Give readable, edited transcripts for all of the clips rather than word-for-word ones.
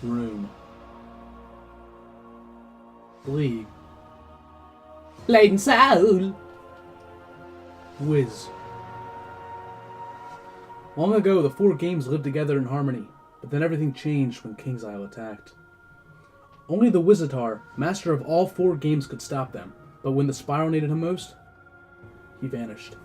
Rune. League. Laden Soul. Wiz. Long ago, the four games lived together in harmony, but then everything changed when King's Isle attacked. Only the Wizard101, master of all four games, could stop them, but when the Spiral needed him most, he vanished.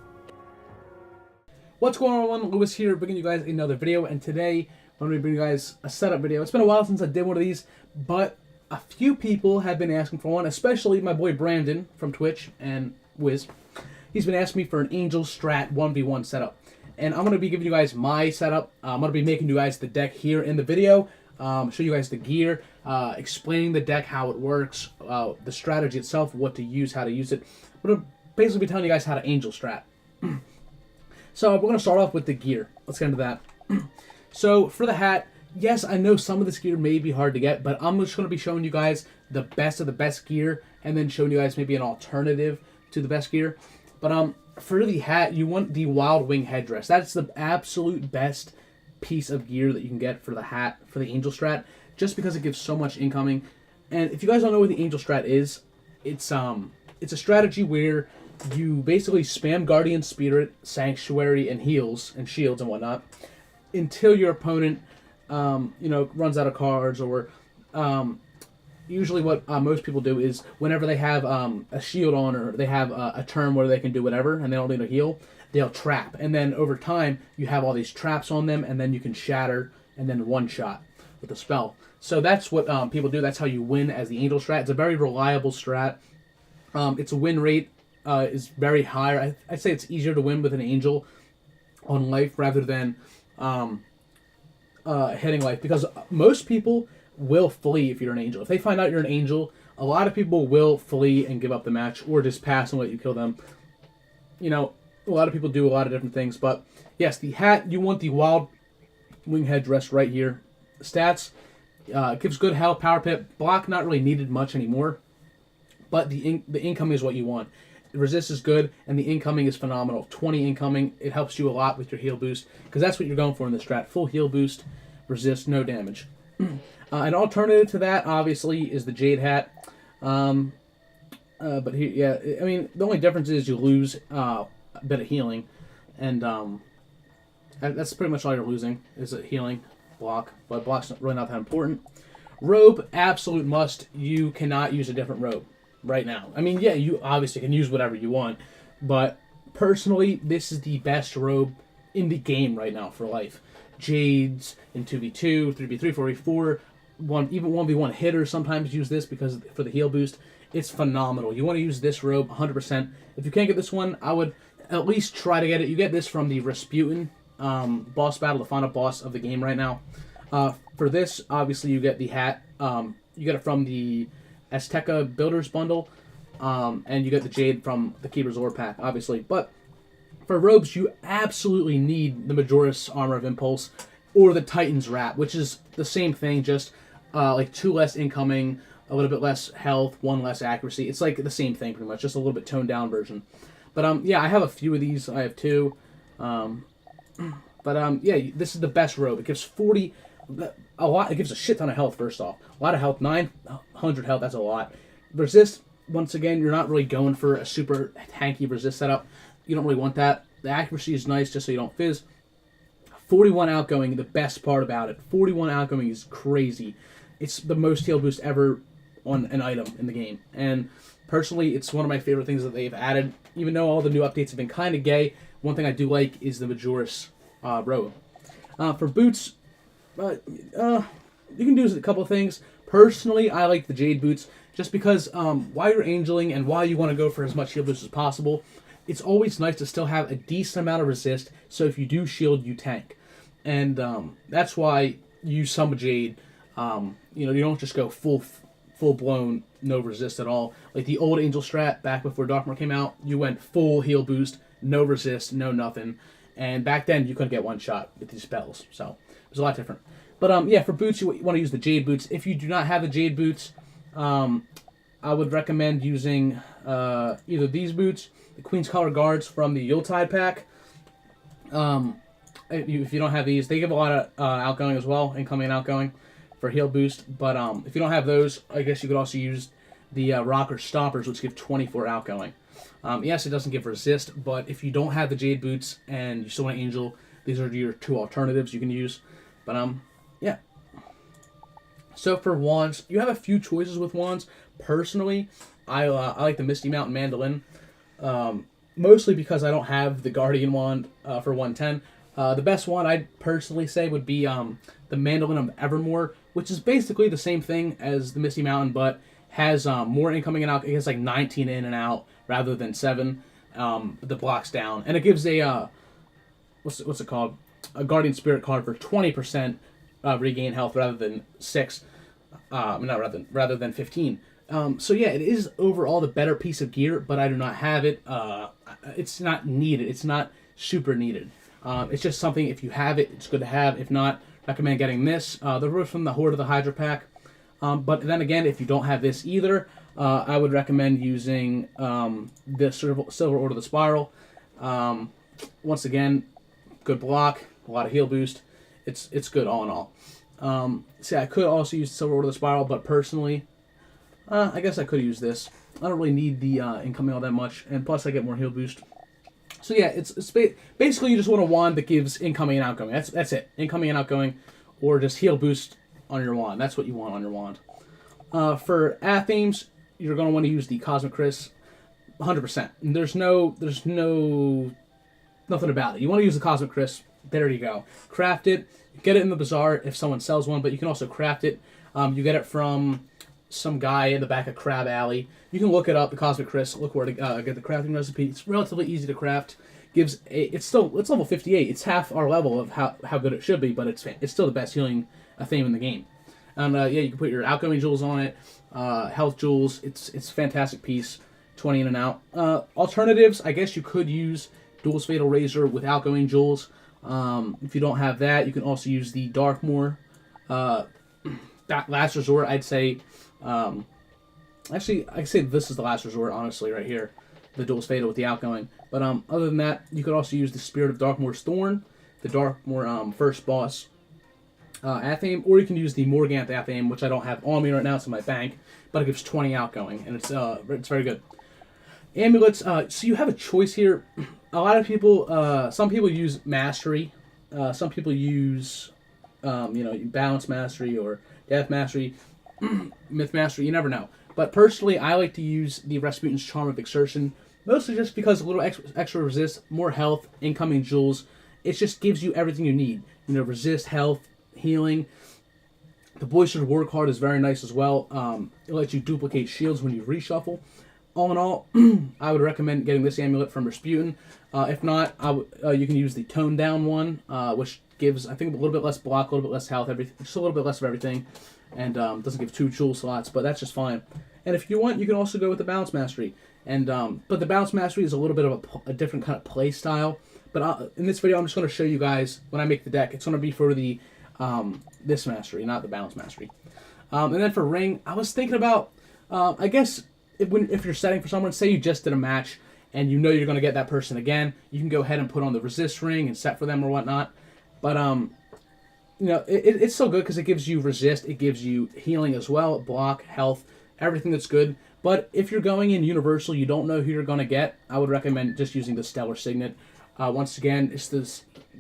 What's going on, everyone? Lewis here, bringing you guys another video, and today I'm going to bring you guys a setup video. It's been a while since I did one of these, but a few people have been asking for one, especially my boy Brandon from Twitch and Wiz. He's been asking me for an Angel Strat 1v1 setup, and I'm going to be giving you guys my setup. I'm going to be making you guys the deck here in the video, show you guys the gear, explaining the deck, how it works, the strategy itself, what to use, how to use it. I'm going to basically be telling you guys how to Angel Strat. So we're going to start off with the gear. Let's get into that. So for the hat, yes, I know some of this gear may be hard to get, but I'm just going to be showing you guys the best of the best gear, and then showing you guys maybe an alternative to the best gear. But for the hat, you want the Wild Wing headdress. That's the absolute best piece of gear that you can get for the hat, for the Angel Strat, just because it gives so much incoming. And if you guys don't know what the Angel Strat is, it's a strategy where you basically spam Guardian Spirit, Sanctuary, and heals and shields and whatnot until your opponent, runs out of cards, or usually what most people do is whenever they have a shield on, or they have a turn where they can do whatever and they don't need a heal, they'll trap, and then over time you have all these traps on them, and then you can shatter and then one shot with the spell. So that's what people do. That's how you win as the Angel Strat. It's a very reliable strat. Its win rate is very high. I'd say it's easier to win with an Angel on life rather than hitting life, because most people will flee if you're an Angel. If they find out you're an Angel, a lot of people will flee and give up the match, or just pass and let you kill them. You know, a lot of people do a lot of different things, but yes, the hat, you want the Wild Wing headdress right here. Stats, gives good health, power pip, block not really needed much anymore, but the incoming is what you want. The resist is good, and the incoming is phenomenal. 20 incoming, it helps you a lot with your heal boost, because that's what you're going for in the strat. Full heal boost, resist, no damage. An alternative to that, obviously, is the Jade hat. But here, yeah, I mean, the only difference is you lose a bit of healing, and that's pretty much all you're losing, is a healing block, but block's really not that important. Robe, absolute must. You cannot use a different robe right now. I mean, yeah, you obviously can use whatever you want, but personally, this is the best robe in the game right now for life. Jades in 2v2, 3v3, 4v4, even 1v1 hitters sometimes use this because for the heal boost. It's phenomenal. You want to use this robe 100%. If you can't get this one, I would at least try to get it. You get this from the Rasputin boss battle, the final boss of the game right now. For this, obviously, you get the hat. You get it from the Azteca Builders Bundle, and you get the Jade from the Keeper's Lore pack, obviously. But for robes, you absolutely need the Majora's Armor of Impulse or the Titan's Wrap, which is the same thing, just like 2 less incoming, a little bit less health, 1 less accuracy. It's like the same thing pretty much, just a little bit toned down version. But yeah, I have a few of these. I have 2. Yeah, this is the best robe. It gives a lot. It gives a shit ton of health. First off, a lot of health. 900 health. That's a lot. Resist. Once again, you're not really going for a super tanky resist setup. You don't really want that. The accuracy is nice, just so you don't fizz. 41 outgoing. The best part about it. 41 outgoing is crazy. It's the most heal boost ever on an item in the game. And personally, it's one of my favorite things that they've added. Even though all the new updates have been kind of gay, one thing I do like is the Majora's robe. For boots, you can do a couple of things. Personally, I like the Jade boots just because while you're angeling and while you want to go for as much heal boost as possible, it's always nice to still have a decent amount of resist, so if you do shield, you tank. And that's why you use some Jade. You don't just go full-blown no resist at all. Like the old Angel Strat back before Darkmoor came out, you went full heal boost, no resist, no nothing. And back then, you couldn't get one shot with these spells, so it was a lot different. But yeah, for boots, you want to use the Jade boots. If you do not have the Jade boots, I would recommend using either these boots, the Queen's Color Guards from the Yuletide pack. If you don't have these, they give a lot of outgoing as well, incoming and outgoing. for heal boost. But if you don't have those, I guess you could also use the rocker stompers, which give 24 outgoing. Yes, it doesn't give resist, but if you don't have the jade boots and you still want angel, these are your two alternatives you can use. But yeah. So for wands, you have a few choices with wands. Personally, I like the Misty Mountain Mandolin, mostly because I don't have the Guardian wand for 110. The best wand I'd personally say would be the Mandolin of Evermore, which is basically the same thing as the Misty Mountain, but has more incoming and out. It gets like 19 in and out rather than 7. The blocks down, and it gives a what's it called? A Guardian Spirit card for 20% regain health rather than 6. Rather than 15. So yeah, it is overall the better piece of gear, but I do not have it. It's not needed. It's not super needed. It's just something, if you have it, it's good to have. If not, recommend getting this. The Roof from the Horde of the Hydra pack. But then again, if you don't have this either, I would recommend using the Silver Order of the Spiral. Once again, good block, a lot of heal boost. It's good all in all. See, I could also use the Silver Order of the Spiral, but personally, I guess I could use this. I don't really need the incoming all that much, and plus I get more heal boost. So yeah, it's basically you just want a wand that gives incoming and outgoing. That's it. Incoming and outgoing, or just heal boost on your wand. That's what you want on your wand. For Athemes, you're going to want to use the Cosmic Chris, 100%. There's nothing about it. You want to use the Cosmic Chris. There you go. Craft it. Get it in the bazaar if someone sells one, but you can also craft it. You get it from some guy in the back of Crab Alley. You can look it up, the Cosmic Chris. Look where to get the crafting recipe. It's relatively easy to craft. It's level 58. It's half our level of how good it should be, but it's still the best healing theme in the game. And yeah, you can put your outgoing jewels on it, health jewels. It's a fantastic piece. 20 in and out. Alternatives, I guess you could use Duel's Fatal Razor with outgoing jewels. If you don't have that, you can also use the Darkmoor. Last resort, I'd say. Actually, I'd say this is the last resort, honestly, right here. The Duel's Fatal with the outgoing. But other than that, you could also use the Spirit of Darkmoor's Thorn, the Darkmoor first boss Athame, or you can use the Morganth Athame, which I don't have on me right now. It's in my bank, but it gives 20 outgoing, and it's very good. Amulets. So you have a choice here. A lot of people, some people use Mastery. Some people use, Balance Mastery or Death Mastery, Myth Mastery. You never know. But personally, I like to use the Rasputin's Charm of Exertion, mostly just because a little extra resist, more health, incoming jewels. It just gives you everything you need. Resist, health, healing. The Boisterous War card is very nice as well. It lets you duplicate shields when you reshuffle. All in all, I would recommend getting this amulet from Rasputin. If not, you can use the toned down one, which gives, I think, a little bit less block, a little bit less health, just a little bit less of everything, and doesn't give 2 jewel slots, but that's just fine. And if you want, you can also go with the Balance Mastery. And but the Balance Mastery is a little bit of a different kind of play style. But in this video, I'm just going to show you guys when I make the deck. It's going to be for the this Mastery, not the Balance Mastery. And then for Ring, I was thinking about, I guess, if you're setting for someone, say you just did a match and you know you're going to get that person again, you can go ahead and put on the resist ring and set for them or whatnot. But it's so good because it gives you resist, it gives you healing as well, block, health, everything that's good. But if you're going in universal, you don't know who you're going to get, I would recommend just using the Stellar Signet. Once again,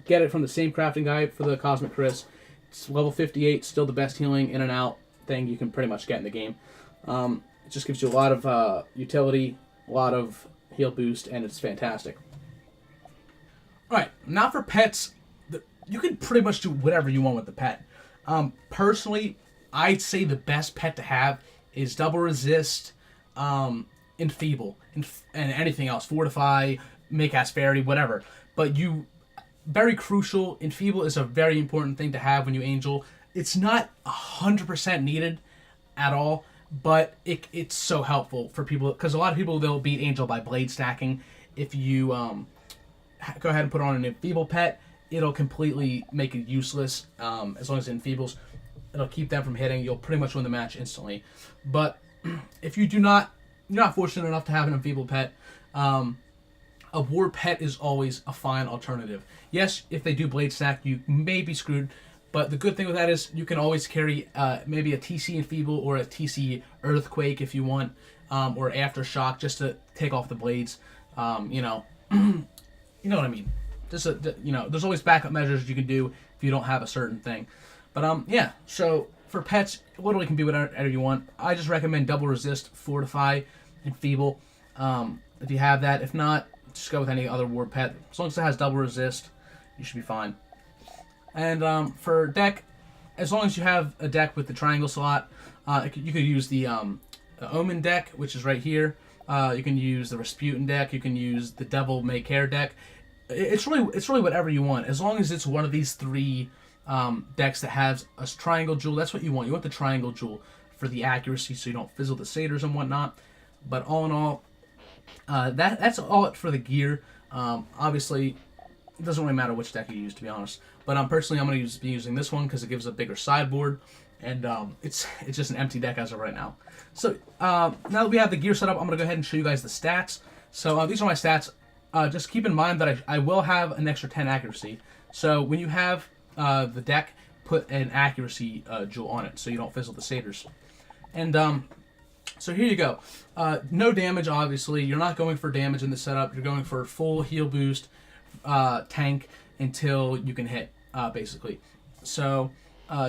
get it from the same crafting guide for the Cosmic Chris. It's level 58, still the best healing in and out thing you can pretty much get in the game. It just gives you a lot of utility, a lot of heal boost, and it's fantastic. Alright, now for pets, you can pretty much do whatever you want with the pet. Personally, I'd say the best pet to have is Double Resist, Enfeeble, and anything else. Fortify, Make Asperity, whatever. But very crucial, Enfeeble is a very important thing to have when you Angel. It's not 100% needed at all, but it's so helpful for people, because a lot of people, they'll beat Angel by blade stacking. If you go ahead and put on an Enfeeble pet, it'll completely make it useless. As long as it enfeebles, it'll keep them from hitting. You'll pretty much win the match instantly. But if you're not fortunate enough to have an Enfeeble pet, a War pet is always a fine alternative. Yes, if they do blade stack, you may be screwed, But the good thing with that is you can always carry maybe a TC Enfeeble or a TC Earthquake if you want, or Aftershock just to take off the blades. You know, you know what I mean. Just you know, there's always backup measures you can do if you don't have a certain thing. But yeah. So for pets, literally can be whatever you want. I just recommend Double Resist, Fortify, Enfeeble. If you have that, if not, just go with any other ward pet. As long as it has Double Resist, you should be fine. And for deck, as long as you have a deck with the triangle slot, you could use the Omen deck, which is right here. You can use the Rasputin deck. You can use the Devil May Care deck. It's really whatever you want. As long as it's one of these three decks that has a triangle jewel, that's what you want. You want the triangle jewel for the accuracy, so you don't fizzle the satyrs and whatnot. But all in all, that's all for the gear. Obviously, it doesn't really matter which deck you use, to be honest. But personally, I'm going to be using this one because it gives a bigger sideboard, and it's just an empty deck as of right now. So now that we have the gear set up, I'm going to go ahead and show you guys the stats. So these are my stats. Just keep in mind that I will have an extra 10 accuracy. So when you have the deck, put an accuracy jewel on it so you don't fizzle the satyrs. And so here you go. No damage, obviously. You're not going for damage in the setup. You're going for full heal boost tank until you can hit, basically. So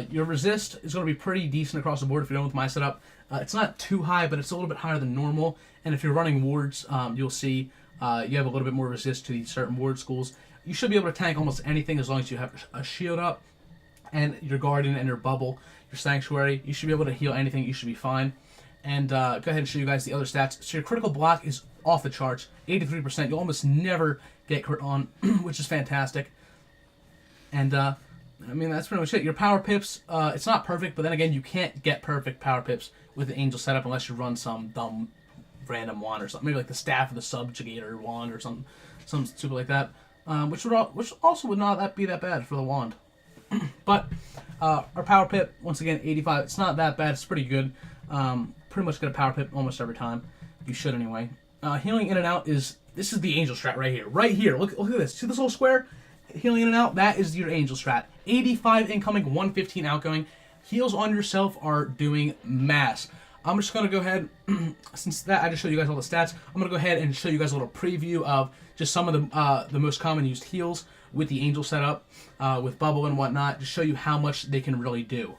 your resist is going to be pretty decent across the board if you're going with my setup. It's not too high, but it's a little bit higher than normal. And if you're running wards, you'll see you have a little bit more resist to these certain ward schools. You should be able to tank almost anything as long as you have a shield up and your guardian and your bubble, your sanctuary. You should be able to heal anything. You should be fine. And go ahead and show you guys the other stats. So your critical block is off the charts, 83%. You'll almost never get crit on, which is fantastic. And I mean, that's pretty much it. Your power pips, it's not perfect, but then again, you can't get perfect power pips with the angel setup unless you run some dumb random wand or something. Maybe like the staff of the subjugator wand or something stupid like that. Which also would not be that bad for the wand. But our power pip, once again, 85. It's not that bad. It's pretty good. Pretty much get a power pip almost every time. You should anyway. Healing in and out this is the angel strat right here. Right here. Look at this. See this little square? Healing in and out, that is your angel strat. 85 incoming, 115 outgoing. Heals on yourself are doing mass. I'm just going to go ahead, since that I just showed you guys all the stats, I'm going to go ahead and show you guys a little preview of just some of the most common used heals with the angel setup, with bubble and whatnot, to show you how much they can really do.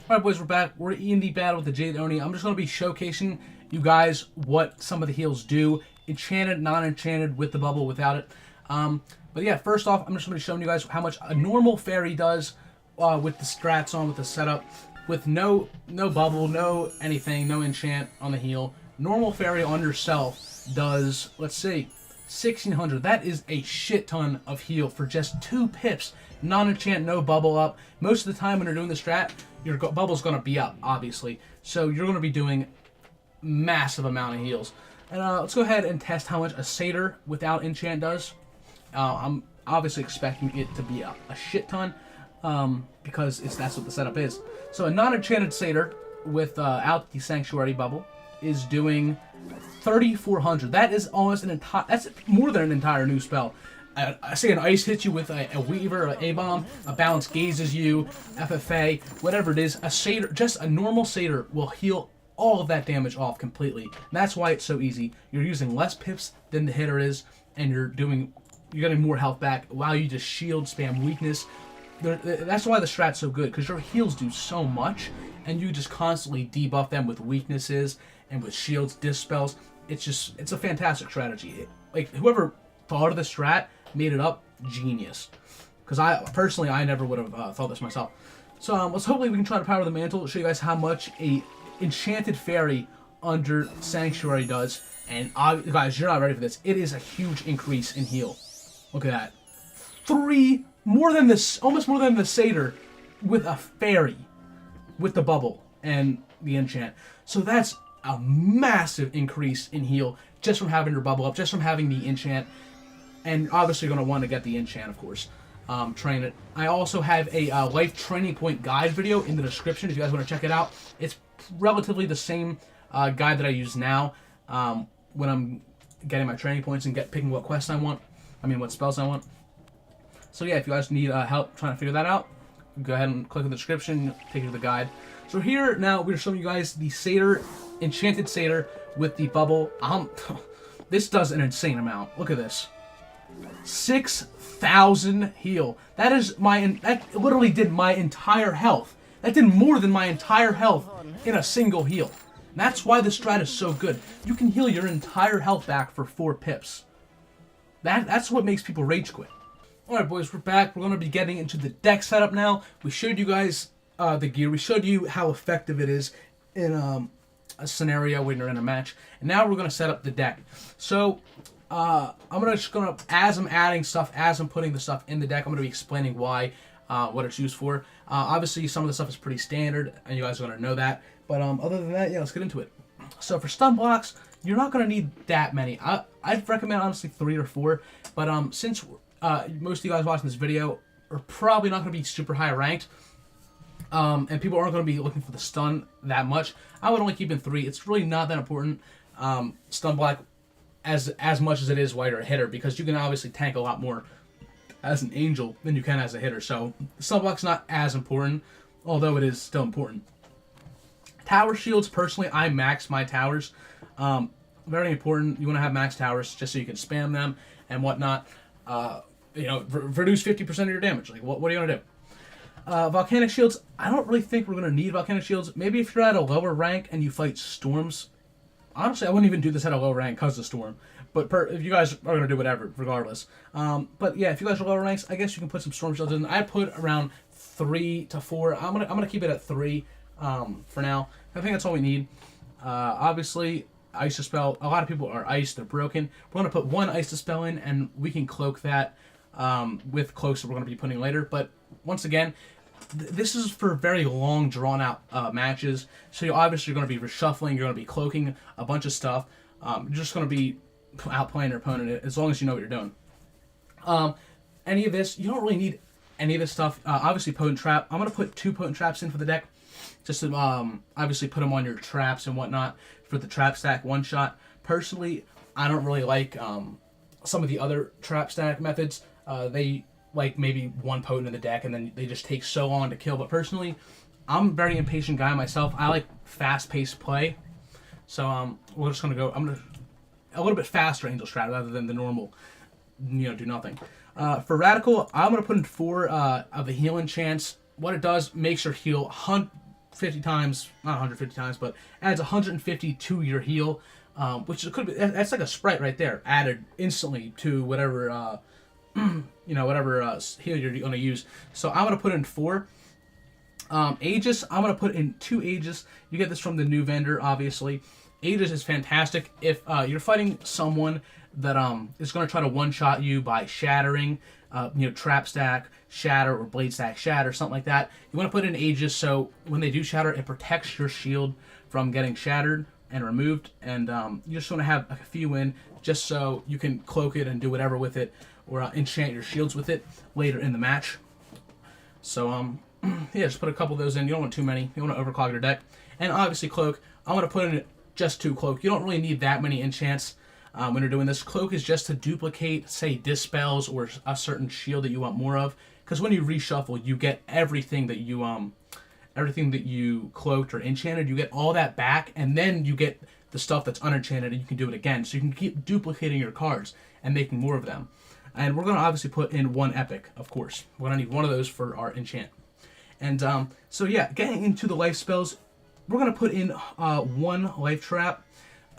Alright boys, we're back. We're in the battle with the Jade Oni. I'm just going to be showcasing you guys what some of the heals do. Enchanted, non-enchanted, with the bubble, without it. But yeah, first off, I'm just going to be showing you guys how much a normal fairy does with the strats on, with the setup. With no bubble, no anything, no enchant on the heal. Normal fairy on yourself does, let's see, 1600. That is a shit ton of heal for just 2 pips. Non-enchant, no bubble up. Most of the time when you're doing the strat, your bubble's going to be up, obviously. So you're going to be doing massive amount of heals. And let's go ahead and test how much a satyr without enchant does. I'm obviously expecting it to be a shit ton, because that's what the setup is. So a non-enchanted satyr without the sanctuary bubble is doing 3,400. That is almost that's more than an entire new spell. I say an ice hits you with a weaver, an A-bomb, a balance gazes you, FFA, whatever it is. A satyr, just a normal satyr, will heal all of that damage off completely. And that's why it's so easy. You're using less pips than the hitter is, and you're getting more health back while you just shield spam weakness. That's why the strat's so good, because your heals do so much, and you just constantly debuff them with weaknesses and with shields, dispels. It's a fantastic strategy. Like, whoever thought of the strat, made it up, genius. Because I never would have thought this myself. So hopefully we can try to power the mantle, show you guys how much a enchanted fairy under sanctuary does. And guys, you're not ready for this. It is a huge increase in heal. Look at that. Almost more than the satyr with a fairy, with the bubble and the enchant. So that's a massive increase in heal just from having your bubble up, just from having the enchant. And obviously you're going to want to get the enchant, of course. Train it. I also have a life training point guide video in the description if you guys want to check it out. It's relatively the same guide that I use now when I'm getting my training points and picking what quests I want. What spells I want. So yeah, if you guys need help trying to figure that out, go ahead and click in the description, take you to the guide. So here now we're showing you guys the satyr, enchanted satyr with the bubble. This does an insane amount. Look at this. 6,000 heal. That literally did my entire health. That did more than my entire health in a single heal. And that's why this strat is so good. You can heal your entire health back for 4 pips. That's what makes people rage quit. Alright boys, we're back. We're going to be getting into the deck setup now. We showed you guys the gear. We showed you how effective it is in a scenario when you're in a match. And now we're going to set up the deck. So, as I'm adding stuff, as I'm putting the stuff in the deck, I'm going to be explaining why, what it's used for. Obviously, some of the stuff is pretty standard, and you guys are going to know that. But other than that, yeah, let's get into it. So for stun blocks, you're not going to need that many. I'd recommend, honestly, 3 or 4. But since most of you guys watching this video are probably not going to be super high ranked, and people aren't going to be looking for the stun that much, I would only keep in 3. It's really not that important. Stun block as much as it is while you're a hitter, because you can obviously tank a lot more as an angel than you can as a hitter. So stun block's not as important, although it is still important. Tower shields, personally, I max my towers. Very important. You want to have max towers just so you can spam them and whatnot. Reduce 50% of your damage. Like, what are you going to do? Volcanic shields, I don't really think we're going to need volcanic shields. Maybe if you're at a lower rank and you fight storms. Honestly, I wouldn't even do this at a low rank because of storm. But if you guys are going to do whatever, regardless. But yeah, if you guys are lower ranks, I guess you can put some storm shields in. I put around 3 to 4. I'm gonna keep it at 3 for now. I think that's all we need. Obviously, Ice Dispel. A lot of people are iced. They're broken. We're going to put 1 Ice Dispel in, and we can cloak that with cloaks that we're going to be putting later. But once again, this is for very long, drawn-out matches. So you're obviously going to be reshuffling. You're going to be cloaking a bunch of stuff. You're just going to be outplaying your opponent as long as you know what you're doing. Any of this, you don't really need any of this stuff. Obviously, Potent Trap. I'm going to put 2 Potent Traps in for the deck. Just to obviously put them on your traps and whatnot for the trap stack one-shot. Personally, I don't really like some of the other trap stack methods. They like maybe 1 potent in the deck and then they just take so long to kill. But personally, I'm a very impatient guy myself. I like fast-paced play. So we're just going to go, I'm going to a little bit faster Angel Strat rather than the normal, do nothing. For Radical, I'm going to put in 4 of the healing chance. What it does, makes your heal 150 times, not 150 times, but adds 150 to your heal, which could be, that's like a sprite right there, added instantly to whatever, whatever heal you're going to use. So I'm going to put in 4. Aegis, I'm going to put in 2 Aegis. You get this from the new vendor, obviously. Aegis is fantastic if you're fighting someone that is going to try to one-shot you by shattering, trap stack, shatter, or blade stack, shatter, something like that. You want to put in Aegis so when they do shatter, it protects your shield from getting shattered and removed. And you just want to have a few in just so you can cloak it and do whatever with it, or enchant your shields with it later in the match. So, yeah, just put a couple of those in. You don't want too many. You don't want to overclog your deck. And obviously, Cloak. I'm going to put in just 2 Cloak. You don't really need that many enchants when you're doing this. Cloak is just to duplicate, say, Dispels or a certain shield that you want more of. Because when you reshuffle, you get everything that you cloaked or enchanted. You get all that back, and then you get the stuff that's unenchanted, and you can do it again. So you can keep duplicating your cards and making more of them. And we're going to obviously put in 1 Epic, of course. We're going to need 1 of those for our enchant. And so yeah, getting into the life spells, we're going to put in 1 life trap.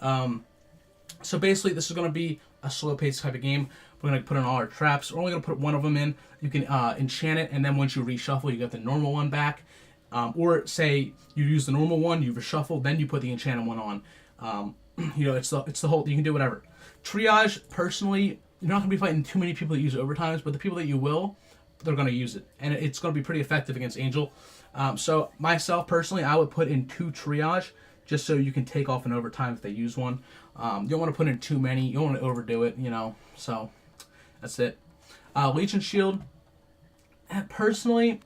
So basically, this is going to be a slow-paced type of game. We're going to put in all our traps. We're only going to put 1 of them in. You can enchant it, and then once you reshuffle, you get the normal one back. Or say you use the normal one, you reshuffle, then you put the enchanted one on. It's the whole. You can do whatever. Triage, personally, you're not going to be fighting too many people that use overtimes, but the people that you will, they're going to use it, and it's going to be pretty effective against Angel. So myself personally, I would put in 2 triage just so you can take off an overtime if they use one. You don't want to put in too many. You don't want to overdo it, So that's it. Legion Shield. Personally,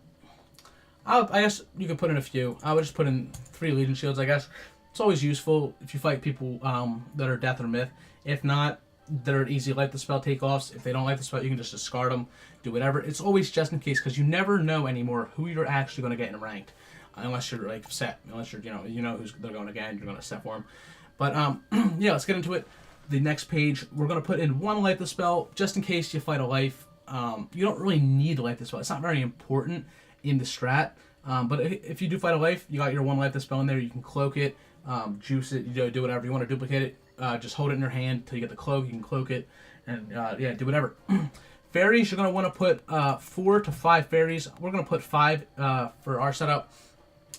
I guess you could put in a few. I would just put in 3 Legion Shields, I guess. It's always useful if you fight people that are Death or Myth. If not, they're easy light the spell takeoffs. If they don't like the spell, you can just discard them, do whatever. It's always just in case, because you never know anymore who you're actually going to get in ranked, unless you're like set, unless you're you know who's they're going to get, and you're going to set for them. But yeah, let's get into it. The next page, we're going to put in one light the spell just in case you fight a life. You don't really need to light the spell. It's not very important in the strat. But if you do fight a life, you got your one light the spell in there. You can cloak it, juice it, do whatever you want to duplicate it. Just hold it in your hand until you get the cloak. You can cloak it, and yeah, do whatever. Fairies, you're going to want to put 4 to 5 fairies. We're going to put 5 for our setup,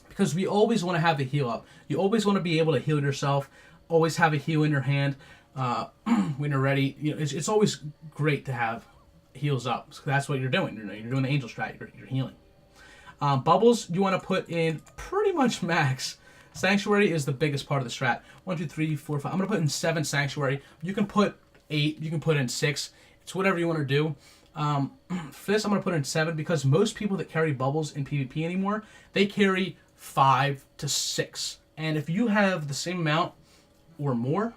because we always want to have the heal up. You always want to be able to heal yourself. Always have a heal in your hand when you're ready. You know, it's always great to have heals up. So that's what you're doing. You're doing the angel strat. You're healing. Bubbles, you want to put in pretty much max. Sanctuary is the biggest part of the strat. 1, 2, 3, 4, 5. I'm going to put in 7 Sanctuary. You can put 8. You can put in 6. It's whatever you want to do. For this, I'm going to put in 7 because most people that carry bubbles in PvP anymore, they carry 5 to 6. And if you have the same amount or more,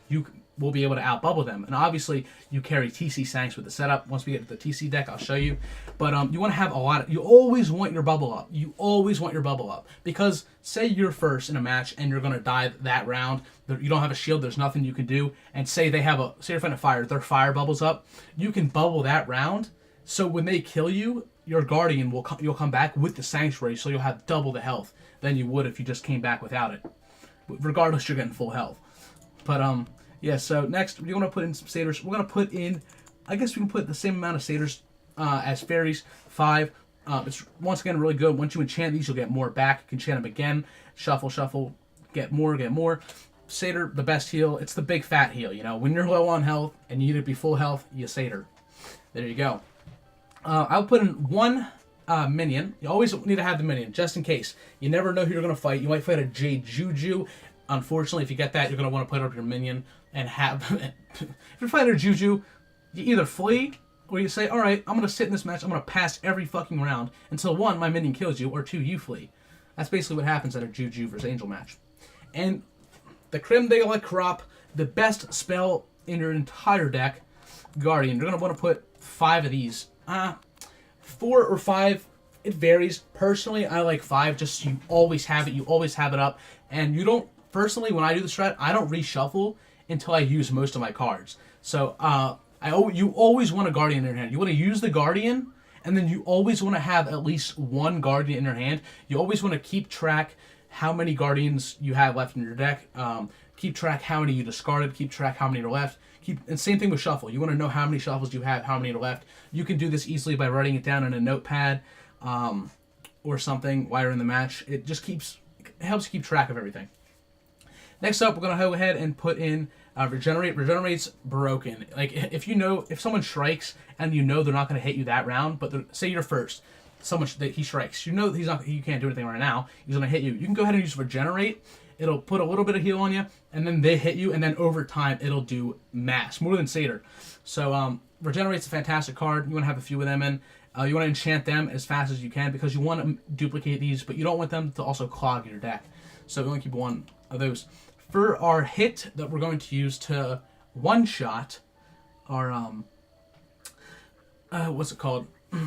you will be able to out-bubble them. And obviously, you carry TC Sanks with the setup. Once we get to the TC deck, I'll show you. But you want to have a lot of... You always want your bubble up. You always want your bubble up. Because say you're first in a match and you're going to die that round. You don't have a shield. There's nothing you can do. And say they have a... Say you're fighting a fire. Their fire bubbles up. You can bubble that round. So when they kill you, your Guardian you'll come back with the Sanctuary. So you'll have double the health than you would if you just came back without it. Regardless, you're getting full health. But yeah, so next we want to put in some satyrs. We're going to put in, I guess we can put the same amount of satyrs as fairies, 5. It's once again really good. Once you enchant these, you'll get more back. You can enchant them again. Shuffle, shuffle, get more. Satyr, the best heal. It's the big fat heal. You know, when you're low on health and you need to be full health, you satyr. There you go. I'll put in 1 minion. You always need to have the minion, just in case. You never know who you're going to fight. You might fight a Jade Juju. Unfortunately, if you get that, you're going to want to put up your minion and have... If you're fighting a Juju, you either flee, or you say, alright, I'm going to sit in this match, I'm going to pass every fucking round until 1, my minion kills you, or 2, you flee. That's basically what happens at a Juju versus Angel match. And the creme de la crop, the best spell in your entire deck, Guardian. You're going to want to put 5 of these. 4 or 5, it varies. Personally, I like 5, just so you always have it. You always have it up. And you don't... Personally, when I do the strat, I don't reshuffle until I use most of my cards. So, you always want a Guardian in your hand. You want to use the Guardian, and then you always want to have at least 1 Guardian in your hand. You always want to keep track how many Guardians you have left in your deck. Keep track how many you discarded. Keep track how many are left. And same thing with shuffle. You want to know how many shuffles you have, how many are left. You can do this easily by writing it down in a notepad or something while you're in the match. It helps you keep track of everything. Next up, we're going to go ahead and put in Regenerate. Regenerate's broken. Like, if someone strikes and you know they're not going to hit you that round, but say you're first, he strikes. You know you can't do anything right now. He's going to hit you. You can go ahead and use Regenerate. It'll put a little bit of heal on you, and then they hit you, and then over time, it'll do mass, more than Satyr. So, Regenerate's a fantastic card. You want to have a few of them in. You want to enchant them as fast as you can, because you want to duplicate these, but you don't want them to also clog your deck. So, we only keep 1 of those. For our hit that we're going to use to one-shot our, what's it called?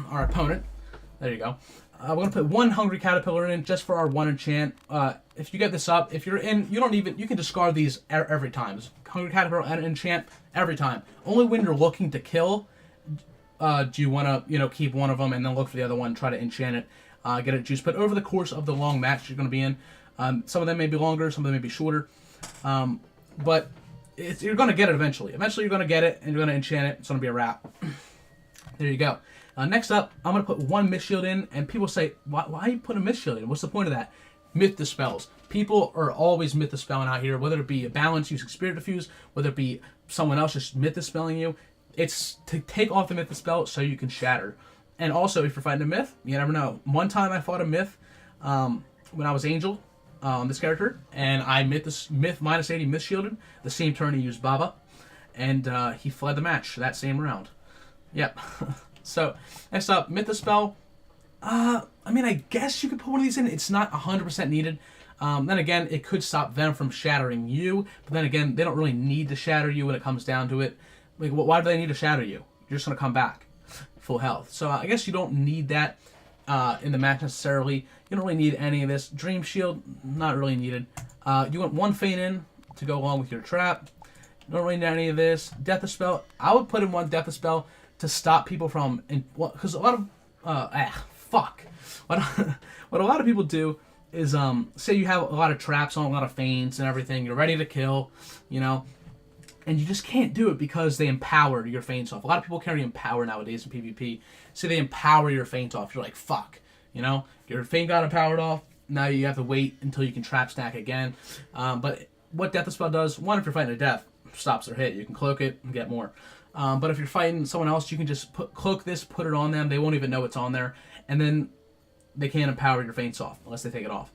Our opponent. There you go. We're going to put 1 Hungry Caterpillar in just for our 1 enchant. If you get this up, if you're in, you can discard these every time. Hungry Caterpillar and enchant every time. Only when you're looking to kill do you want to, keep 1 of them and then look for the other one, try to enchant it, get it juiced. But over the course of the long match you're going to be in, some of them may be longer, some of them may be shorter. But you're going to get it eventually. Eventually you're going to get it, and you're going to enchant it. It's going to be a wrap. There you go. Next up, I'm going to put 1 Myth Shield in, and people say, why are you putting a Myth Shield in? What's the point of that? Myth Dispels. People are always Myth Dispelling out here, whether it be a balance using Spirit Diffuse, whether it be someone else just Myth Dispelling you. It's to take off the Myth Dispel so you can shatter. And also, if you're fighting a Myth, you never know. One time I fought a Myth when I was Angel, this character, and I Myth -80 Myth Shielded. The same turn he used Baba, and he fled the match that same round. Yep. So, next up, Myth Dispel. I mean, I guess you could put one of these in. It's not 100% needed. Then again, it could stop them from shattering you, but then again, they don't really need to shatter you when it comes down to it. Like, why do they need to shatter you? You're just going to come back full health. So I guess you don't need that in the match necessarily. You don't really need any of this. Dream Shield, not really needed. You want one Feint in to go along with your trap. You don't really need any of this. Death Spell, I would put in one Death Spell to stop people from, because a lot of, what a lot of people do is, say you have a lot of traps on, a lot of feints and everything, you're ready to kill, you know, and you just can't do it because they empower your feints off. A lot of people carry empower nowadays in PvP, so they empower your feint off. You're like, fuck, you know, your feint got empowered off, now you have to wait until you can trap stack again. But what Death Spell does, one, if you're fighting a death, stops their hit. You can cloak it and get more. But if you're fighting someone else, you can just cloak this, put it on them. They won't even know it's on there. And then they can't empower your feints off unless they take it off.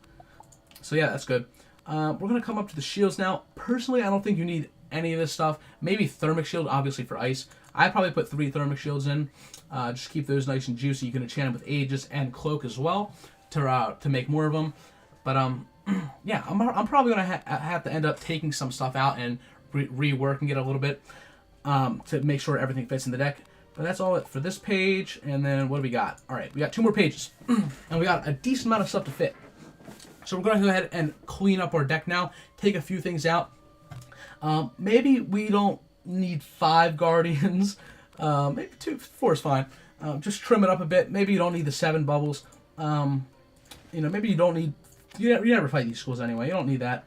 So yeah, that's good. We're going to come up to the shields now. Personally, I don't think you need any of this stuff. Maybe Thermic Shield, obviously, for ice. I'd probably put 3 Thermic Shields in. Just keep those nice and juicy. You can enchant them with Aegis and Cloak as well to make more of them. But yeah, I'm probably going to have to end up taking some stuff out and reworking it a little bit to make sure everything fits in the deck. But that's all for this page. And then what do we got? All right, we got 2 more pages. And we got a decent amount of stuff to fit. So we're going to go ahead and clean up our deck now. Take a few things out. Maybe we don't need 5 Guardians. Maybe 2, 4 is fine. Just trim it up a bit. Maybe you don't need the 7 bubbles. You know, maybe you don't need... You never fight these schools anyway. You don't need that.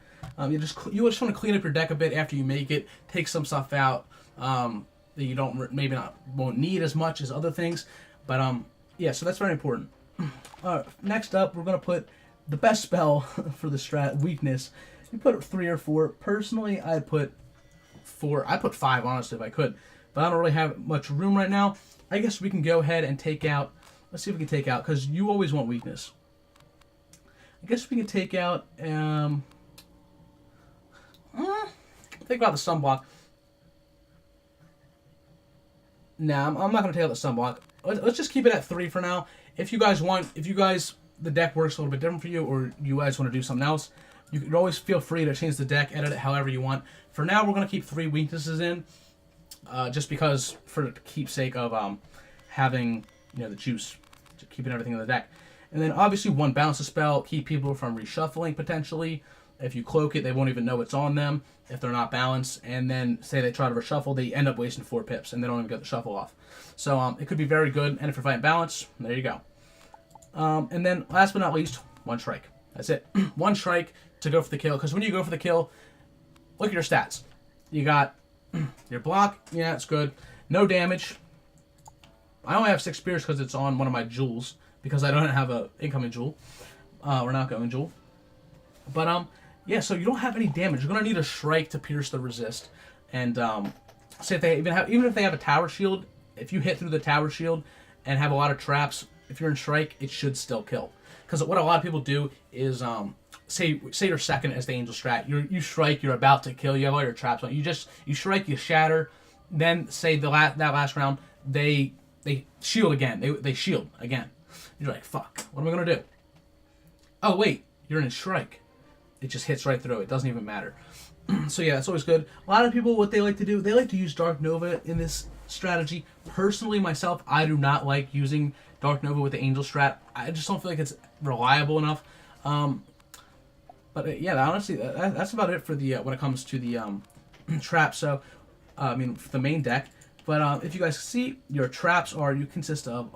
You just want to clean up your deck a bit after you make it. Take some stuff out that you won't need as much as other things. But yeah, so that's very important. Next up, we're gonna put the best spell for the strat weakness. You put 3 or 4. Personally, I'd put 4. I'd put 5, honestly, if I could. But I don't really have much room right now. I guess we can go ahead and take out. Let's see if we can take out, because you always want weakness. I guess we can take out. Think about the sunblock. Nah, I'm not going to take out the sunblock. Let's just keep it at 3 for now. If you guys, the deck works a little bit different for you, or you guys want to do something else, you can always feel free to change the deck, edit it however you want. For now, we're going to keep 3 weaknesses in, just because, for the keepsake of having, you know, the juice, keeping everything in the deck. And then obviously 1 bounce a spell, keep people from reshuffling potentially. If you cloak it, they won't even know it's on them if they're not balanced. And then say they try to reshuffle, they end up wasting 4 pips and they don't even get the shuffle off. So it could be very good. And if you're fighting balance, there you go. And then last but not least, 1 strike. That's it. 1 strike to go for the kill. Because when you go for the kill, look at your stats. You got your block. Yeah, it's good. No damage. I only have 6 spears because it's on one of my jewels. Because I don't have an incoming jewel. Or an outgoing jewel. But, yeah, so you don't have any damage. You're going to need a strike to pierce the resist. And, say if they even if they have a tower shield, if you hit through the tower shield and have a lot of traps, if you're in strike, it should still kill. Because what a lot of people do is, say you're second as the angel strat. You strike, you're about to kill, you have all your traps on. You strike, you shatter, then say that last round, they shield again. They shield again. You're like, fuck, what am I going to do? Oh, wait, you're in strike. It just hits right through. It doesn't even matter. So yeah, that's always good. A lot of people, what they like to do, they like to use Dark Nova in this strategy. Personally, myself, I do not like using Dark Nova with the Angel strat. I just don't feel like it's reliable enough. But yeah, honestly, that's about it for the when it comes to the traps. So, I mean, for the main deck. But if you guys see, your traps you consist of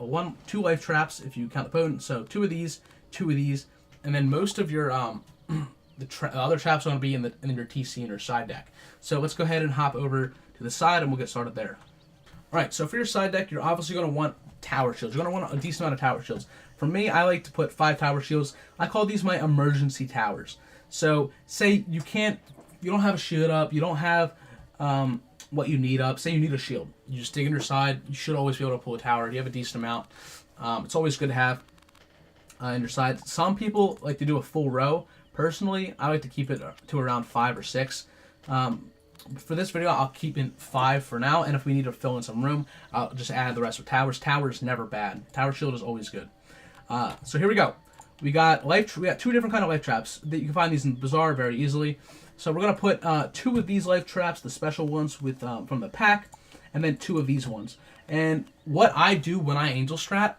2 life traps if you count the potent. So 2 of these, 2 of these, and then most of your the other traps are going to be in your TC and your side deck. So let's go ahead and hop over to the side and we'll get started there. Alright, so for your side deck, you're obviously going to want tower shields. You're going to want a decent amount of tower shields. For me, I like to put 5 tower shields. I call these my emergency towers. So say you don't have a shield up, you don't have what you need up. Say you need a shield. You just dig in your side. You should always be able to pull a tower. You have a decent amount. It's always good to have in your side. Some people like to do a full row. Personally, I like to keep it to around 5 or 6. For this video, I'll keep in 5 for now, and if we need to fill in some room, I'll just add the rest of towers. Tower is never bad. Tower shield is always good. So here we go. We got two different kind of life traps that you can find these in Bazaar very easily. So we're gonna put 2 of these life traps, the special ones with from the pack, and then 2 of these ones. And what I do when I angel strat,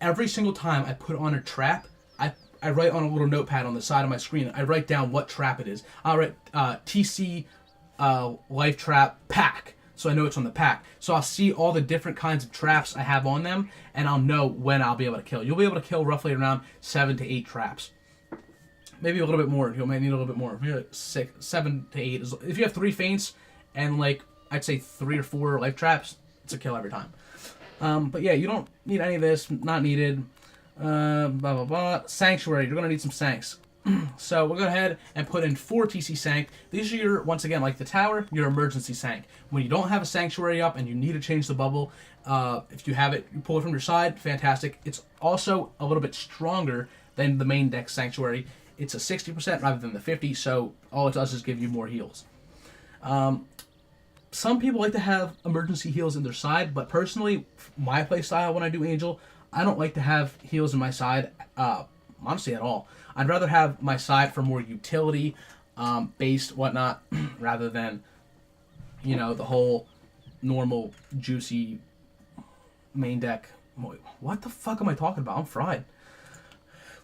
every single time I put on a trap, I write on a little notepad on the side of my screen. I write down what trap it is. I'll write TC life trap pack, so I know it's on the pack. So I'll see all the different kinds of traps I have on them, and I'll know when I'll be able to kill. You'll be able to kill roughly around 7 to 8 traps. Maybe a little bit more. You might need a little bit more. Maybe like 7 to 8. If you have 3 feints and like I'd say 3 or 4 life traps, it's a kill every time. But yeah, you don't need any of this. Not needed. Blah blah blah. Sanctuary. You're gonna need some sanks. So we'll go ahead and put in 4 TC sank. These are your, once again, like the tower, your emergency sank. When you don't have a sanctuary up and you need to change the bubble, if you have it, you pull it from your side, fantastic. It's also a little bit stronger than the main deck sanctuary. It's a 60% rather than the 50, so all it does is give you more heals. Some people like to have emergency heals in their side, but personally, my play style when I do Angel, I don't like to have heals in my side, honestly, at all. I'd rather have my side for more utility based whatnot, rather than, you know, the whole normal juicy main deck. What the fuck am I talking about? I'm fried.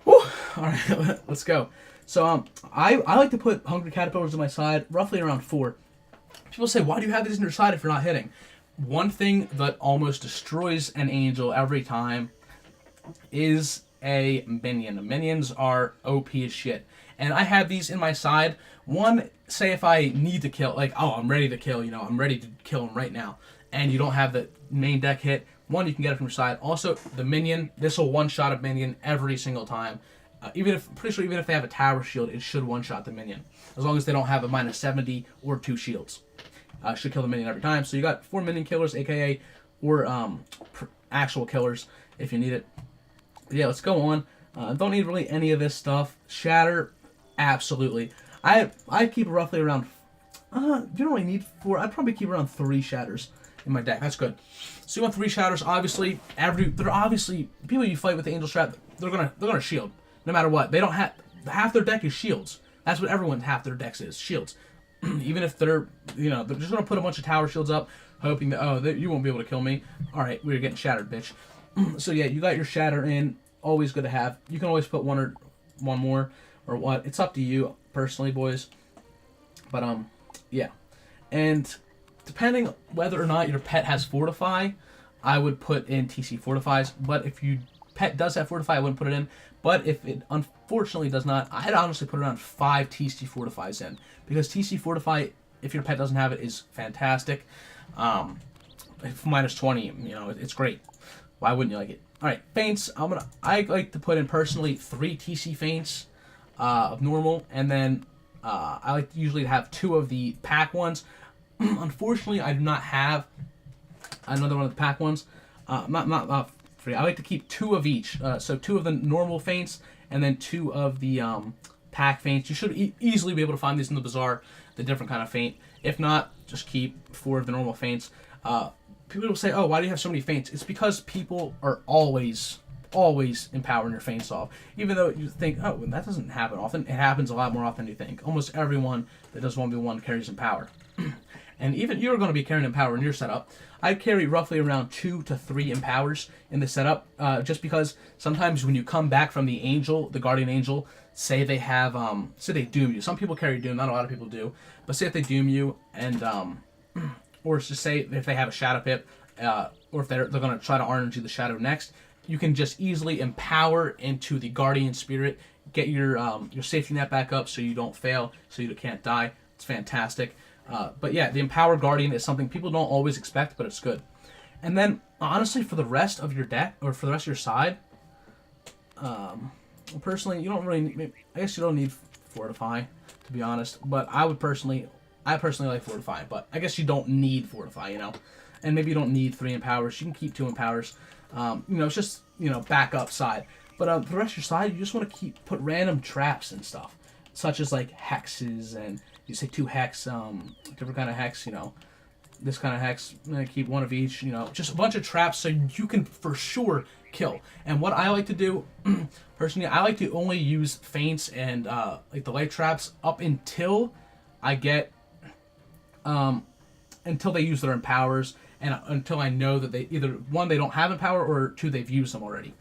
Whew. All right, let's go. So I like to put Hungry Caterpillars on my side, roughly around 4. People say, why do you have these on your side if you're not hitting? One thing that almost destroys an Angel every time is a minion. Minions are OP as shit. And I have these in my side. One, say if I need to kill, like, oh, I'm ready to kill, you know, I'm ready to kill him right now. And you don't have the main deck hit. One, you can get it from your side. Also, the minion, this will one-shot a minion every single time. Pretty sure even if they have a tower shield, it should one-shot the minion. As long as they don't have a minus 70 or 2 shields. Should kill the minion every time. So you got 4 minion killers, aka, or actual killers if you need it. But yeah, let's go on. Don't need really any of this stuff. Shatter, absolutely. I keep roughly around, you don't really need 4. I'd probably keep around 3 shatters in my deck. That's good. So you want 3 shatters. Obviously, they're obviously people you fight with the Angel Strat. They're gonna shield no matter what. They don't have half their deck is shields. That's what everyone half their decks is, shields. Even if they're, you know, they're just gonna put a bunch of tower shields up, hoping that you won't be able to kill me. All right, we're getting shattered, bitch. So yeah, you got your shatter in. Always good to have. You can always put one more or what. It's up to you personally, boys. But yeah, and depending whether or not your pet has Fortify, I would put in TC Fortifies. But if your pet does have Fortify, I wouldn't put it in. But if it unfortunately does not, I'd honestly put around 5 TC Fortifies in. Because TC Fortify, if your pet doesn't have it, is fantastic. Minus 20, you know, it's great. Why wouldn't you like it? All right, feints. I like to put in personally 3 TC feints of normal, and then I like to usually have 2 of the pack ones. Unfortunately, I do not have another one of the pack ones. Not 3. I like to keep 2 of each. So 2 of the normal feints, and then 2 of the pack feints. You should easily be able to find these in the bazaar, the different kind of feint. If not, just keep 4 of the normal feints. People will say, oh, why do you have so many feints? It's because people are always empowering your feints off. Even though you think, oh, well, that doesn't happen often. It happens a lot more often than you think. Almost everyone that does 1v1 carries Empower. And even you're going to be carrying Empower in your setup. I carry roughly around 2 to 3 Empowers in the setup, just because sometimes when you come back from the Angel, the Guardian Angel, say they have, say they doom you. Some people carry doom, not a lot of people do. But say if they doom you, and, or just say if they have a Shadow Pip, or if they're going to try to RNG the Shadow next, you can just easily empower into the Guardian Spirit, get your safety net back up so you don't fail, so you can't die. It's fantastic. But yeah, the Empower Guardian is something people don't always expect, but it's good. And then, honestly, for the rest of your deck, or for the rest of your side, personally, you don't really need, I guess you don't need Fortify, to be honest, but I personally like Fortify, but I guess you don't need Fortify, you know, and maybe you don't need 3 Empowers. You can keep 2 Empowers. You know, it's just, you know, backup side. But for the rest of your side, you just want to put random traps and stuff, such as like hexes, and you say 2 hex, different kind of hex, you know, this kind of hex. I'm gonna keep 1 of each, you know, just a bunch of traps so you can for sure kill. And what I like to do, personally, I like to only use feints and like the light traps up until I get, until they use their empowers, and until I know that they either, one, they don't have empower, or two, they've used them already.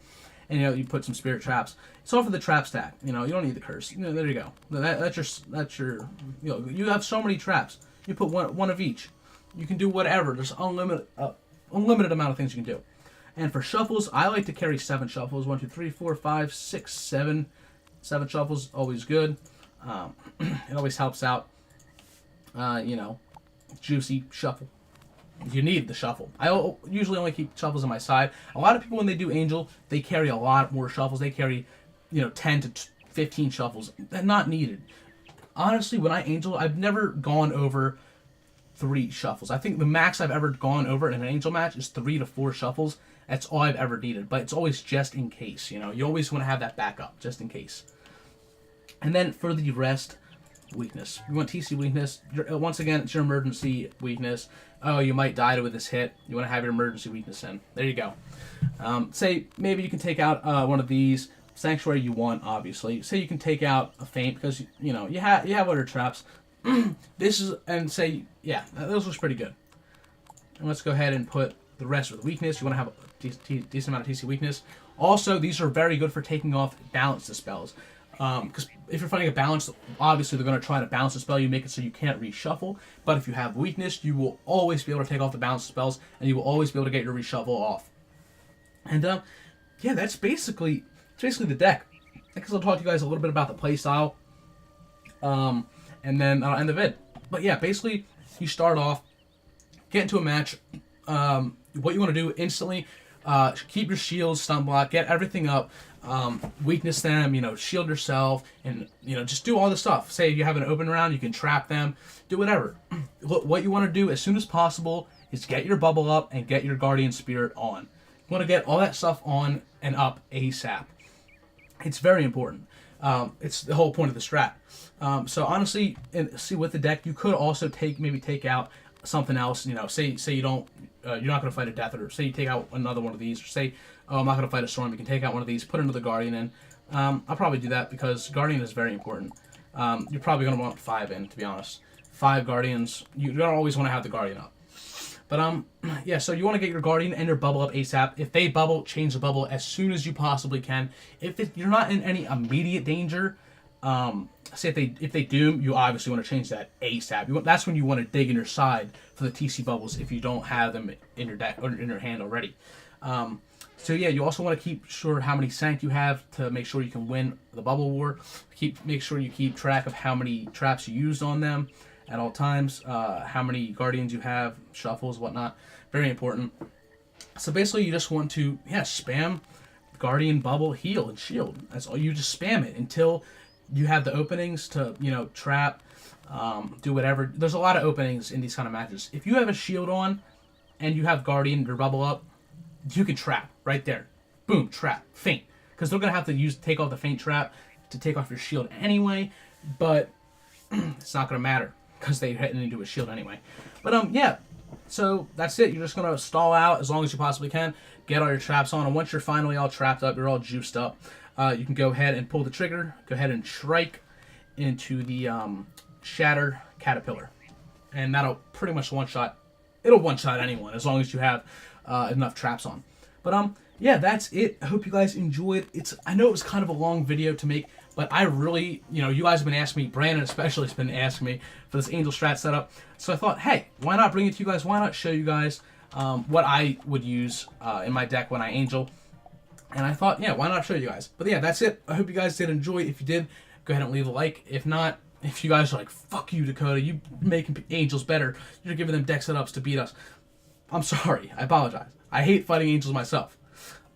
And you put some spirit traps. It's all for the trap stack. You don't need the curse. There you go. That's your. You have so many traps. You put one of each. You can do whatever. There's unlimited amount of things you can do. And for shuffles, I like to carry 7 shuffles. 1, 2, 3, 4, 5, 6, 7. 7 shuffles, always good. It always helps out. Juicy shuffle. You need the shuffle. I usually only keep shuffles on my side. A lot of people, when they do Angel, they carry a lot more shuffles. They carry, 10 to 15 shuffles. They're not needed. Honestly, when I Angel, I've never gone over 3 shuffles. I think the max I've ever gone over in an Angel match is 3 to 4 shuffles. That's all I've ever needed. But it's always just in case. You always want to have that backup, just in case. And then for the rest, weakness. You want TC weakness. Once again, it's your emergency weakness. Oh, you might die with this hit. You want to have your emergency weakness in. There you go. Say maybe you can take out one of these. Sanctuary you want, obviously. Say you can take out a feint because you have other traps. This is, and say, yeah, those looks pretty good. And let's go ahead and put the rest of the weakness. You want to have a decent amount of TC weakness. Also, these are very good for taking off balance spells. Because if you're fighting a balance, obviously they're going to try to balance the spell. You make it so you can't reshuffle. But if you have weakness, you will always be able to take off the balance spells, and you will always be able to get your reshuffle off. And yeah, that's basically the deck. I guess I'll talk to you guys a little bit about the playstyle, and then I'll end the vid. But yeah, basically you start off, get into a match. What you want to do instantly, keep your shields, stun block, get everything up. Weakness them, shield yourself, and just do all the stuff. Say you have an open round, you can trap them, do whatever. What you want to do as soon as possible is get your bubble up and get your guardian spirit on. You want to get all that stuff on and up ASAP. It's very important. It's the whole point of the strat. So honestly, see with the deck, you could also take out something else. Say you don't, you're not going to fight a Death Eater. Say you take out another one of these, or say, oh, I'm not going to fight a Storm. You can take out one of these, put another Guardian in. I'll probably do that because Guardian is very important. You're probably going to want 5 in, to be honest. 5 Guardians. You don't always want to have the Guardian up. But yeah, so you want to get your Guardian and your bubble up ASAP. If they bubble, change the bubble as soon as you possibly can. If you're not in any immediate danger, say if they doom, you obviously want to change that ASAP. That's when you want to dig in your side for the TC bubbles if you don't have them in your deck or in your hand already. So yeah, you also want to keep sure how many sank you have to make sure you can win the bubble war. Make sure you keep track of how many traps you used on them at all times, how many guardians you have, shuffles, whatnot. Very important. So basically, you just want to spam guardian, bubble, heal, and shield. That's all. You just spam it until you have the openings to trap, do whatever. There's a lot of openings in these kind of matches. If you have a shield on and you have guardian or bubble up, you can trap right there. Boom, trap, feint. Because they're going to have to take off the feint trap to take off your shield anyway, but it's not going to matter because they hit into a shield anyway. But yeah, so that's it. You're just going to stall out as long as you possibly can, get all your traps on, and once you're finally all trapped up, you're all juiced up, you can go ahead and pull the trigger, go ahead and strike into the Shatter Caterpillar. And that'll pretty much one-shot. It'll one-shot anyone as long as you have enough traps on. But yeah, that's it. I hope you guys enjoyed. I know it was kind of a long video to make, but I really, you guys have been asking me, Brandon especially has been asking me for this Angel strat setup. So I thought, hey, why not bring it to you guys? Why not show you guys what I would use in my deck when I Angel? And I thought, yeah, why not show you guys? But yeah, that's it. I hope you guys did enjoy. If you did, go ahead and leave a like. If not, if you guys are like, fuck you, Dakota, you making Angels better, you're giving them deck setups to beat us, I'm sorry. I apologize. I hate fighting Angels myself.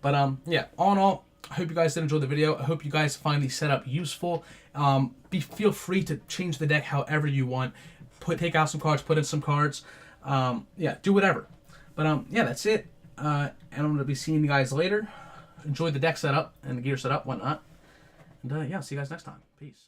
But yeah, all in all, I hope you guys did enjoy the video. I hope you guys find the setup useful. Feel free to change the deck however you want. Take out some cards, put in some cards. Yeah, do whatever. But yeah, that's it. And I'm going to be seeing you guys later. Enjoy the deck setup and the gear setup, whatnot. And yeah, see you guys next time. Peace.